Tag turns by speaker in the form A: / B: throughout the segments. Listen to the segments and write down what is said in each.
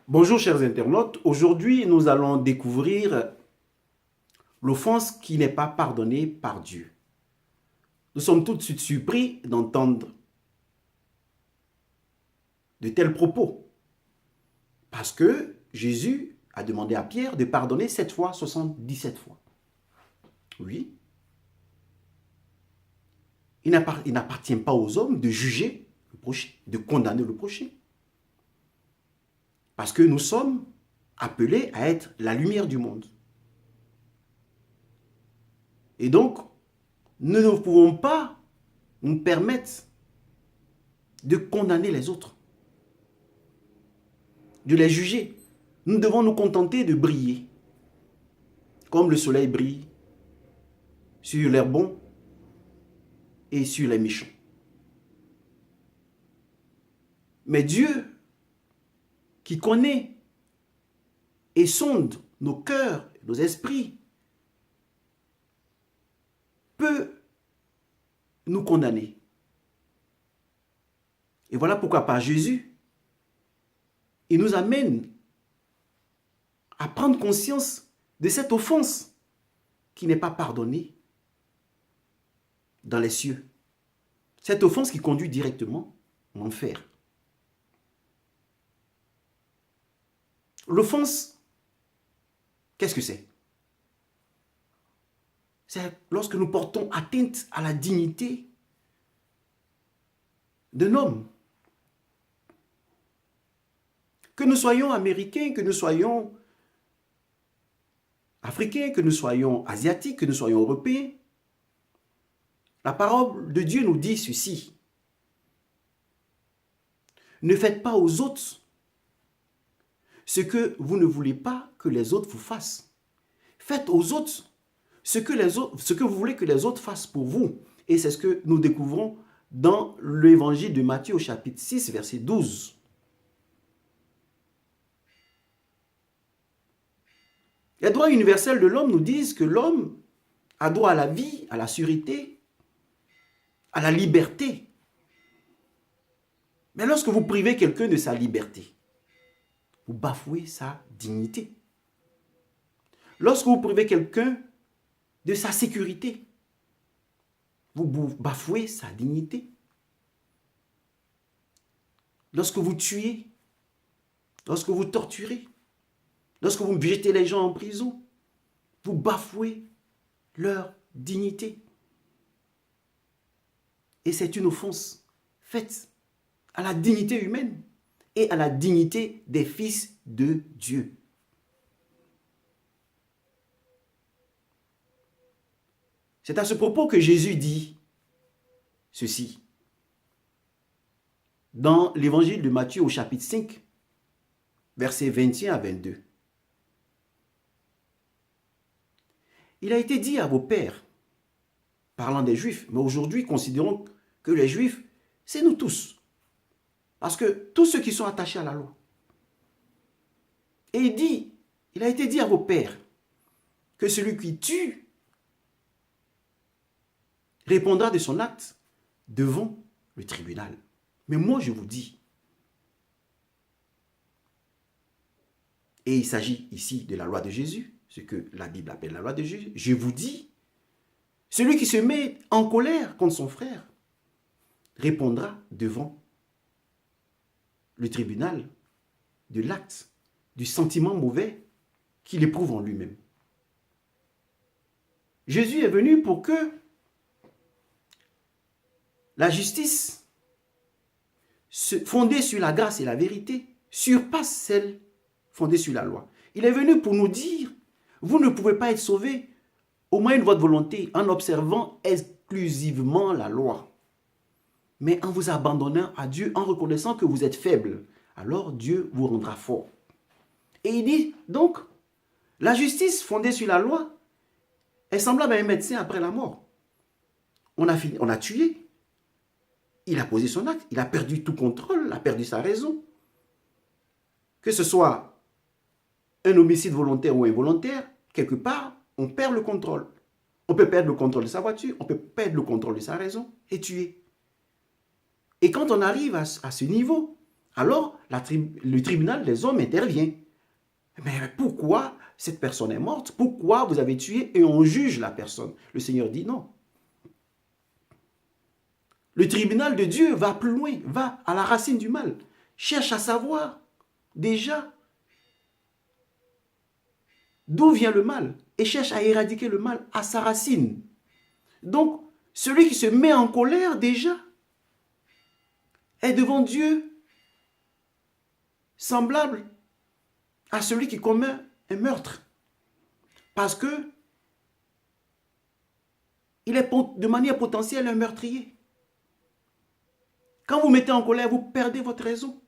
A: Bonjour chers internautes, aujourd'hui nous allons découvrir l'offense qui n'est pas pardonnée par Dieu. Nous sommes tout de suite surpris d'entendre de tels propos parce que Jésus a demandé à Pierre de pardonner 7 fois, 77 fois. Oui, il n'appartient pas aux hommes de juger le prochain, de condamner le prochain. Parce que nous sommes appelés à être la lumière du monde. Et donc, nous ne pouvons pas nous permettre de condamner les autres, de les juger. Nous devons nous contenter de briller, comme le soleil brille sur les bons et sur les méchants. Mais Dieu, qui connaît et sonde nos cœurs, nos esprits, peut nous condamner. Et voilà pourquoi par Jésus, il nous amène à prendre conscience de cette offense qui n'est pas pardonnée dans les cieux. Cette offense qui conduit directement en enfer. L'offense, qu'est-ce que c'est? C'est lorsque nous portons atteinte à la dignité d'un homme. Que nous soyons américains, que nous soyons africains, que nous soyons asiatiques, que nous soyons européens, la parole de Dieu nous dit ceci. Ne faites pas aux autres ce que vous ne voulez pas que les autres vous fassent. Faites aux autres ce que vous voulez que les autres fassent pour vous. Et c'est ce que nous découvrons dans l'évangile de Matthieu au chapitre 6, verset 12. Les droits universels de l'homme nous disent que l'homme a droit à la vie, à la sûreté, à la liberté. Mais lorsque vous privez quelqu'un de sa liberté, vous bafouez sa dignité. Lorsque vous privez quelqu'un de sa sécurité, vous bafouez sa dignité. Lorsque vous tuez, lorsque vous torturez, lorsque vous jetez les gens en prison, vous bafouez leur dignité. Et c'est une offense faite à la dignité humaine et à la dignité des fils de Dieu. C'est à ce propos que Jésus dit ceci. Dans l'évangile de Matthieu au chapitre 5, versets 21 à 22. Il a été dit à vos pères, parlant des Juifs, mais aujourd'hui considérons que les Juifs, c'est nous tous. Parce que tous ceux qui sont attachés à la loi. Et il a été dit à vos pères que celui qui tue répondra de son acte devant le tribunal. Mais moi je vous dis, et il s'agit ici de la loi de Jésus, ce que la Bible appelle la loi de Jésus, je vous dis, celui qui se met en colère contre son frère répondra devant le tribunal de l'acte, du sentiment mauvais qu'il éprouve en lui-même. Jésus est venu pour que la justice, fondée sur la grâce et la vérité, surpasse celle fondée sur la loi. Il est venu pour nous dire, vous ne pouvez pas être sauvés au moyen de votre volonté en observant exclusivement la loi, mais en vous abandonnant à Dieu, en reconnaissant que vous êtes faible. Alors Dieu vous rendra fort. Et il dit donc, la justice fondée sur la loi est semblable à un médecin après la mort. On a tué, il a posé son acte, il a perdu tout contrôle, il a perdu sa raison. Que ce soit un homicide volontaire ou involontaire, quelque part, on perd le contrôle. On peut perdre le contrôle de sa voiture, on peut perdre le contrôle de sa raison et tuer. Et quand on arrive à ce niveau, Alors, le tribunal des hommes intervient. Mais pourquoi cette personne est morte? Pourquoi vous avez tué? Et on juge la personne. Le Seigneur dit non. Le tribunal de Dieu va plus loin, va à la racine du mal. Cherche à savoir déjà d'où vient le mal et cherche à éradiquer le mal à sa racine. Donc, celui qui se met en colère déjà est devant Dieu semblable à celui qui commet un meurtre. Parce que il est de manière potentielle un meurtrier. Quand vous mettez en colère, vous perdez votre raison.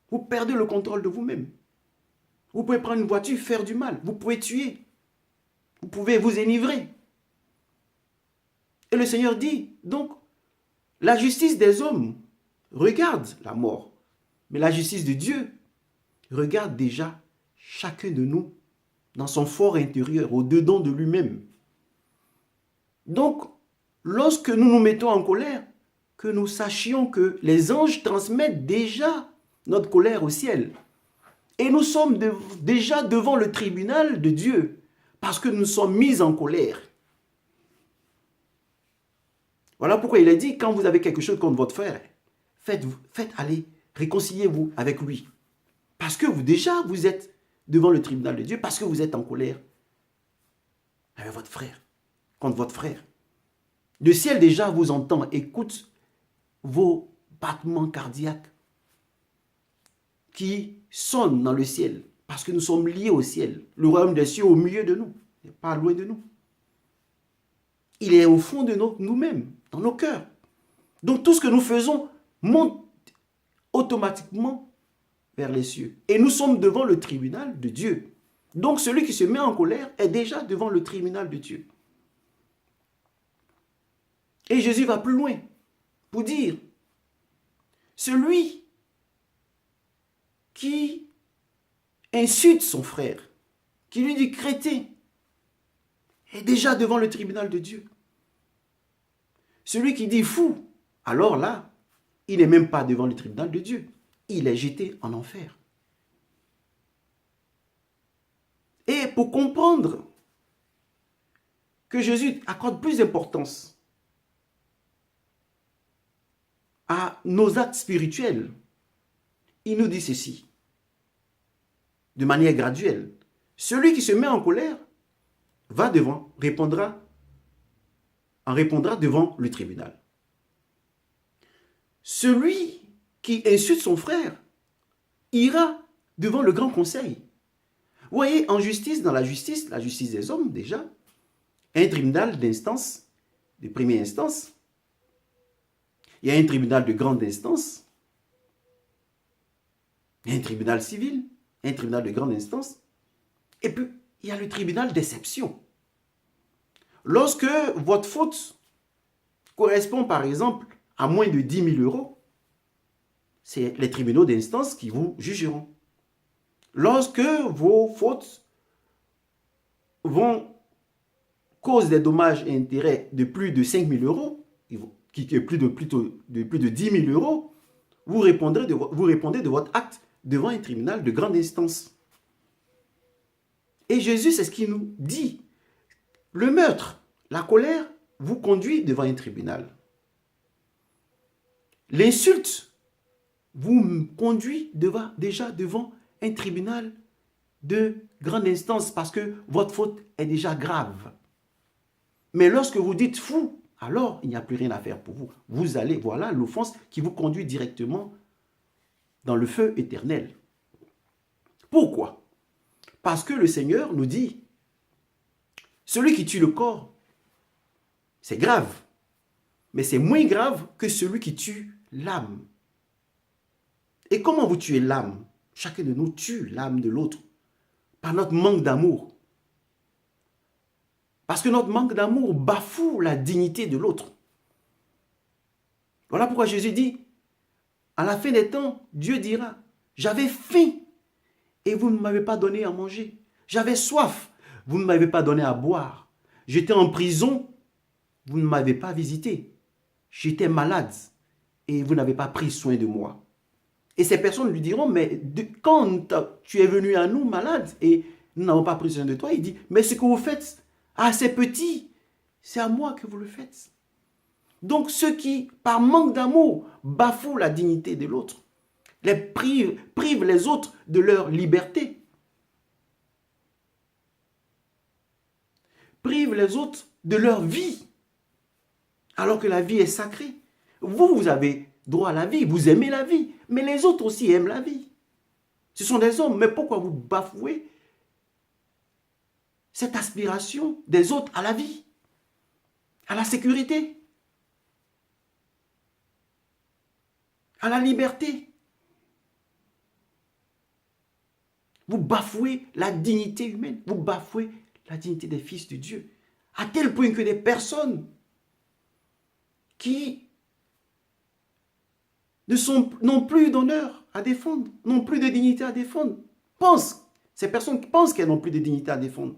A: Vous perdez le contrôle de vous-même. Vous pouvez prendre une voiture, faire du mal. Vous pouvez tuer. Vous pouvez vous enivrer. Et le Seigneur dit, donc, la justice des hommes regarde la mort. Mais la justice de Dieu regarde déjà chacun de nous dans son fort intérieur, au-dedans de lui-même. Donc, lorsque nous nous mettons en colère, que nous sachions que les anges transmettent déjà notre colère au ciel. Et nous sommes déjà devant le tribunal de Dieu parce que nous sommes mis en colère. Voilà pourquoi il a dit, quand vous avez quelque chose contre votre frère, faites aller, réconciliez-vous avec lui. Parce que vous êtes devant le tribunal de Dieu, parce que vous êtes en colère avec votre frère, contre votre frère. Le ciel déjà vous entend, écoute vos battements cardiaques qui sonnent dans le ciel, parce que nous sommes liés au ciel. Le royaume des cieux au milieu de nous, il n'est pas loin de nous. Il est au fond de nous-mêmes, dans nos cœurs. Donc tout ce que nous faisons monte automatiquement vers les cieux. Et nous sommes devant le tribunal de Dieu. Donc celui qui se met en colère est déjà devant le tribunal de Dieu. Et Jésus va plus loin pour dire, celui qui insulte son frère, qui lui dit crétin, est déjà devant le tribunal de Dieu. Celui qui dit fou, alors là, il n'est même pas devant le tribunal de Dieu. Il est jeté en enfer. Et pour comprendre que Jésus accorde plus d'importance à nos actes spirituels, il nous dit ceci, de manière graduelle. Celui qui se met en colère répondra devant le tribunal. Celui qui insulte son frère ira devant le grand conseil. Vous voyez, en justice, dans la justice des hommes déjà, un tribunal d'instance, de première instance, il y a un tribunal de grande instance, il y a un tribunal civil, un tribunal de grande instance, et puis il y a le tribunal d'exception. Lorsque votre faute correspond par exemple à moins de 10 000 euros, c'est les tribunaux d'instance qui vous jugeront. Lorsque vos fautes causent des dommages et intérêts de plus de 5 000 euros, qui est plus de 10 000 euros, vous répondez de votre acte devant un tribunal de grande instance. Et Jésus, c'est ce qu'il nous dit. Le meurtre, la colère, vous conduit devant un tribunal. L'insulte vous conduit déjà devant un tribunal de grande instance parce que votre faute est déjà grave. Mais lorsque vous dites fou, alors il n'y a plus rien à faire pour vous. Vous allez, voilà l'offense qui vous conduit directement dans le feu éternel. Pourquoi? Parce que le Seigneur nous dit, celui qui tue le corps, c'est grave, mais c'est moins grave que celui qui tue l'âme. Et comment vous tuez l'âme? Chacun de nous tue l'âme de l'autre par notre manque d'amour. Parce que notre manque d'amour bafoue la dignité de l'autre. Voilà pourquoi Jésus dit, à la fin des temps, Dieu dira, j'avais faim et vous ne m'avez pas donné à manger. J'avais soif, vous ne m'avez pas donné à boire. J'étais en prison, vous ne m'avez pas visité. J'étais malade et vous n'avez pas pris soin de moi. Et ces personnes lui diront, mais quand tu es venu à nous malade et nous n'avons pas pris soin de toi, il dit, mais ce que vous faites à ces petits, c'est à moi que vous le faites. Donc ceux qui, par manque d'amour, bafouent la dignité de l'autre, les privent les autres de leur liberté, privent les autres de leur vie, alors que la vie est sacrée. Vous avez droit à la vie, vous aimez la vie, mais les autres aussi aiment la vie. Ce sont des hommes, mais pourquoi vous bafouez cette aspiration des autres à la vie, à la sécurité, à la liberté? Vous bafouez la dignité humaine, vous bafouez la dignité des fils de Dieu, à tel point que des personnes qui n'ont plus d'honneur à défendre, n'ont plus de dignité à défendre, ces personnes qui pensent qu'elles n'ont plus de dignité à défendre,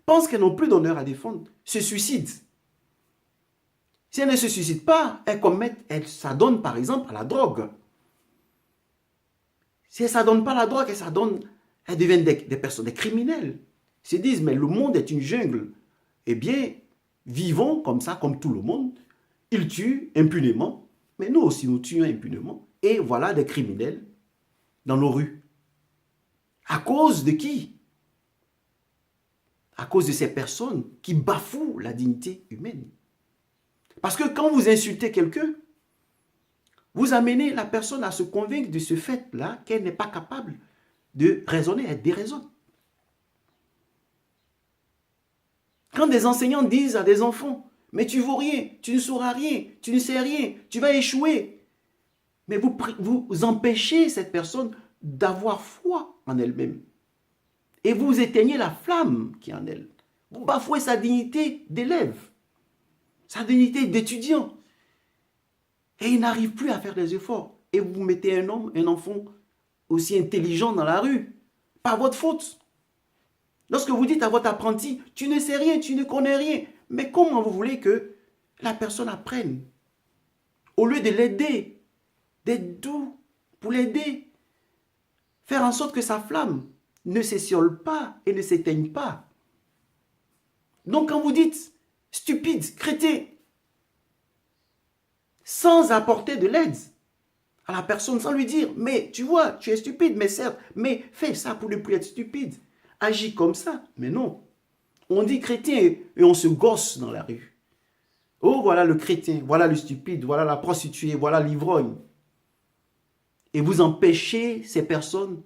A: pensent qu'elles n'ont plus d'honneur à défendre, se suicident. Si elles ne se suicident pas, elles s'adonnent par exemple à la drogue. Si elles ne s'adonnent pas à la drogue, elles deviennent des personnes, des criminels. Ils se disent, mais le monde est une jungle. Eh bien, vivons comme ça, comme tout le monde. Ils tuent impunément, mais nous aussi nous tuons impunément. Et voilà des criminels dans nos rues. À cause de qui? À cause de ces personnes qui bafouent la dignité humaine. Parce que quand vous insultez quelqu'un, vous amenez la personne à se convaincre de ce fait-là qu'elle n'est pas capable de raisonner, elle déraisonne. Quand des enseignants disent à des enfants, mais tu ne vaux rien, tu ne sauras rien, tu ne sais rien, tu vas échouer. Mais vous empêchez cette personne d'avoir foi en elle-même. Et vous éteignez la flamme qui est en elle. Vous bafouez sa dignité d'élève, sa dignité d'étudiant. Et il n'arrive plus à faire des efforts. Et vous mettez un homme, un enfant aussi intelligent dans la rue, par votre faute. Lorsque vous dites à votre apprenti, tu ne sais rien, tu ne connais rien, mais comment vous voulez que la personne apprenne? Au lieu de l'aider, d'être doux pour l'aider, faire en sorte que sa flamme ne s'étiole pas et ne s'éteigne pas. Donc quand vous dites stupide, crétin, sans apporter de l'aide à la personne, sans lui dire, mais tu vois, tu es stupide, mais certes, mais fais ça pour ne plus être stupide. Agis comme ça. Mais non. On dit chrétien et on se gosse dans la rue. Oh, voilà le chrétien, voilà le stupide, voilà la prostituée, voilà l'ivrogne. Et vous empêchez ces personnes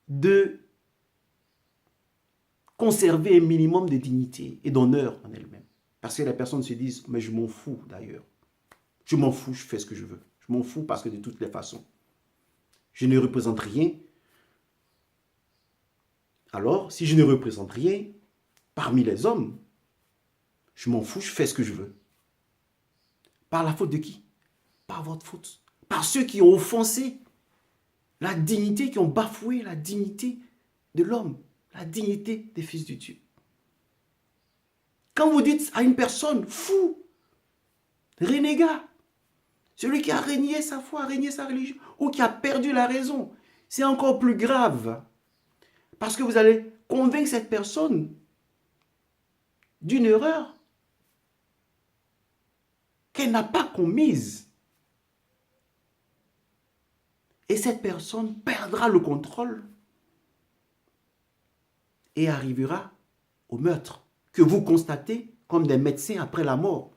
A: de conserver un minimum de dignité et d'honneur en elles-mêmes. Parce que les personnes se disent, mais je m'en fous d'ailleurs. Je m'en fous, je fais ce que je veux. Je m'en fous parce que de toutes les façons, je ne représente rien. Alors, si je ne représente rien parmi les hommes, je m'en fous, je fais ce que je veux. Par la faute de qui? Par votre faute. Par ceux qui ont offensé la dignité, qui ont bafoué la dignité de l'homme, la dignité des fils de Dieu. Quand vous dites à une personne fou, renégat, celui qui a régné sa foi, régné sa religion, ou qui a perdu la raison, c'est encore plus grave. Parce que vous allez convaincre cette personne d'une erreur qu'elle n'a pas commise. Et cette personne perdra le contrôle et arrivera au meurtre que vous constatez comme des médecins après la mort.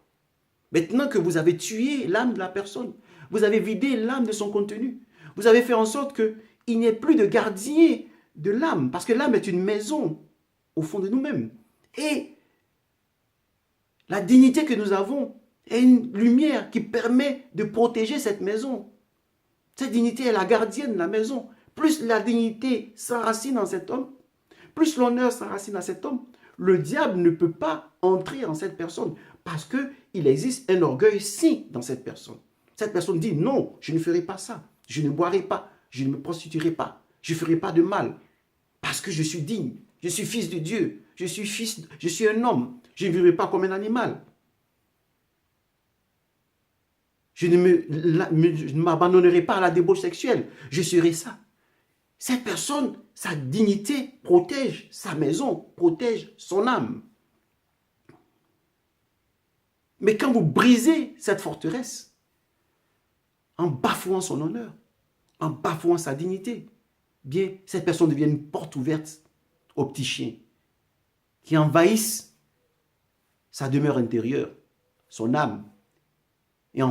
A: Maintenant que vous avez tué l'âme de la personne, vous avez vidé l'âme de son contenu, vous avez fait en sorte qu'il n'y ait plus de gardien de l'âme, parce que l'âme est une maison au fond de nous-mêmes. Et la dignité que nous avons est une lumière qui permet de protéger cette maison. Cette dignité est la gardienne de la maison. Plus la dignité s'enracine dans cet homme, plus l'honneur s'enracine dans cet homme, le diable ne peut pas entrer en cette personne parce qu'il existe un orgueil saint dans cette personne. Cette personne dit non, je ne ferai pas ça, je ne boirai pas, je ne me prostituerai pas, je ne ferai pas de mal parce que je suis digne, je suis fils de Dieu, je suis un homme, je ne vivrai pas comme un animal. Je ne m'abandonnerai pas à la débauche sexuelle. Je serai ça. Cette personne, sa dignité protège sa maison, protège son âme. Mais quand vous brisez cette forteresse, en bafouant son honneur, en bafouant sa dignité, bien, cette personne devient une porte ouverte aux petits chiens qui envahissent sa demeure intérieure, son âme, et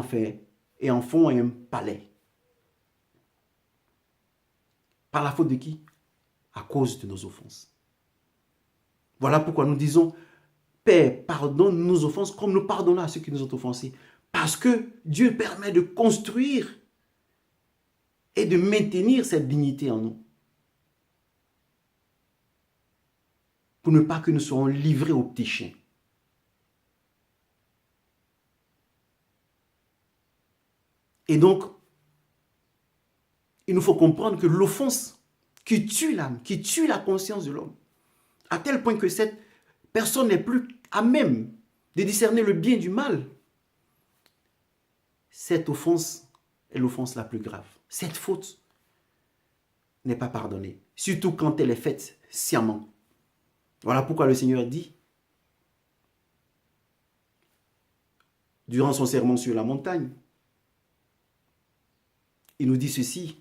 A: en font un palais. Par la faute de qui? À cause de nos offenses. Voilà pourquoi nous disons, Père, pardonne nos offenses comme nous pardonnons à ceux qui nous ont offensés. Parce que Dieu permet de construire et de maintenir cette dignité en nous. Pour ne pas que nous soyons livrés aux petits chiens. Et donc, il nous faut comprendre que l'offense qui tue l'âme, qui tue la conscience de l'homme, à tel point que cette personne n'est plus à même de discerner le bien du mal, cette offense est l'offense la plus grave. Cette faute n'est pas pardonnée, surtout quand elle est faite sciemment. Voilà pourquoi le Seigneur dit, durant son sermon sur la montagne, il nous dit ceci,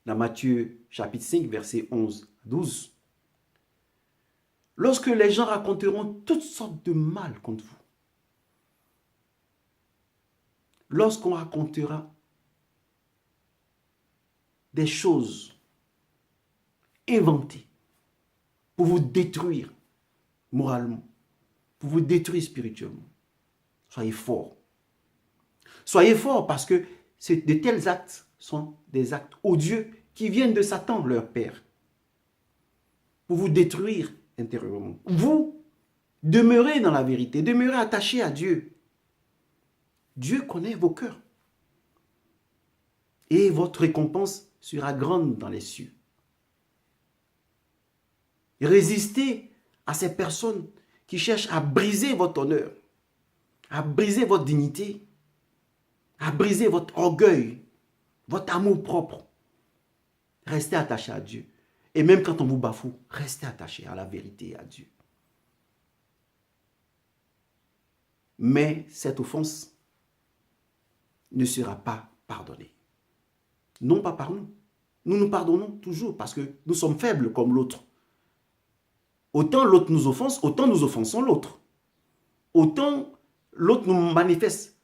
A: dans Matthieu chapitre 5, versets 11 à 12. Lorsque les gens raconteront toutes sortes de mal contre vous, lorsqu'on racontera des choses inventées pour vous détruire moralement, pour vous détruire spirituellement, soyez forts. Soyez forts parce que de tels actes sont des actes odieux qui viennent de Satan, leur père, pour vous détruire intérieurement. Vous demeurez dans la vérité, demeurez attachés à Dieu. Dieu connaît vos cœurs. Et votre récompense sera grande dans les cieux. Résistez à ces personnes qui cherchent à briser votre honneur, à briser votre dignité, à briser votre orgueil, votre amour propre. Restez attachés à Dieu. Et même quand on vous bafoue, restez attachés à la vérité et à Dieu. Mais cette offense ne sera pas pardonnée. Non pas par nous. Nous nous pardonnons toujours parce que nous sommes faibles comme l'autre. Autant l'autre nous offense, autant nous offensons l'autre. Autant l'autre nous manifeste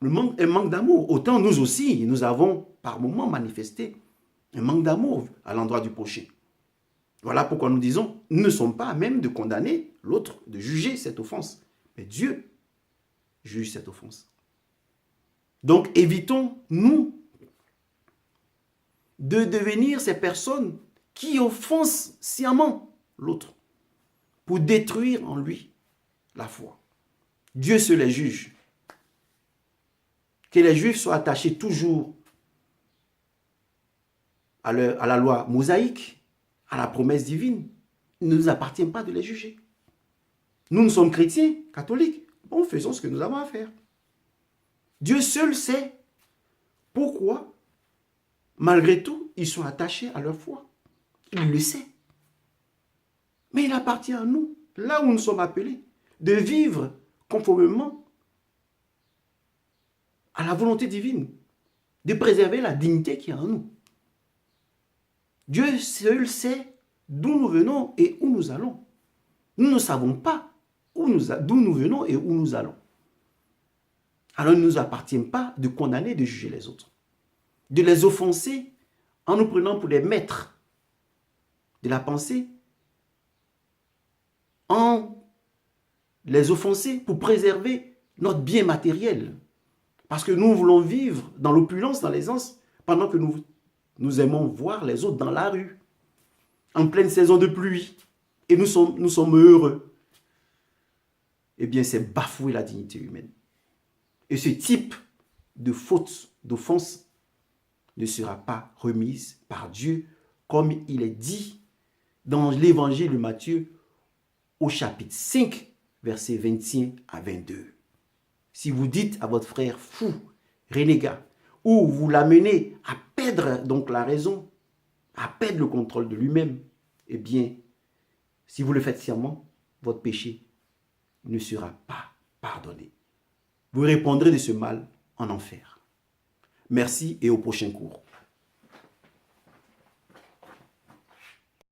A: un manque d'amour, autant nous aussi, nous avons par moments manifesté un manque d'amour à l'endroit du prochain. Voilà pourquoi nous disons, nous ne sommes pas à même de condamner l'autre, de juger cette offense. Mais Dieu juge cette offense. Donc évitons, nous, de devenir ces personnes qui offensent sciemment l'autre pour détruire en lui la foi. Dieu se les juge. Que les Juifs soient attachés toujours à la loi mosaïque, à la promesse divine. Il ne nous appartient pas de les juger. Nous sommes chrétiens, catholiques. Bon, faisons ce que nous avons à faire. Dieu seul sait pourquoi, malgré tout, ils sont attachés à leur foi. Il le sait. Mais il appartient à nous, là où nous sommes appelés, de vivre conformément à la volonté divine, de préserver la dignité qui est en nous. Dieu seul sait d'où nous venons et où nous allons. Nous ne savons pas d'où nous venons et où nous allons. Alors il ne nous appartient pas de condamner, de juger les autres, de les offenser en nous prenant pour des maîtres de la pensée, en les offenser pour préserver notre bien matériel. Parce que nous voulons vivre dans l'opulence, dans l'aisance, pendant que nous aimons voir les autres dans la rue, en pleine saison de pluie, et nous sommes heureux. Eh bien, c'est bafouer la dignité humaine. Et ce type de faute, d'offense, ne sera pas remise par Dieu, comme il est dit dans l'évangile de Matthieu, au chapitre 5, versets 21 à 22. si vous dites à votre frère fou, renégat, ou vous l'amenez à perdre donc la raison, à perdre le contrôle de lui-même, eh bien, si vous le faites sciemment, votre péché ne sera pas pardonné. Vous répondrez de ce mal en enfer. Merci et au prochain cours.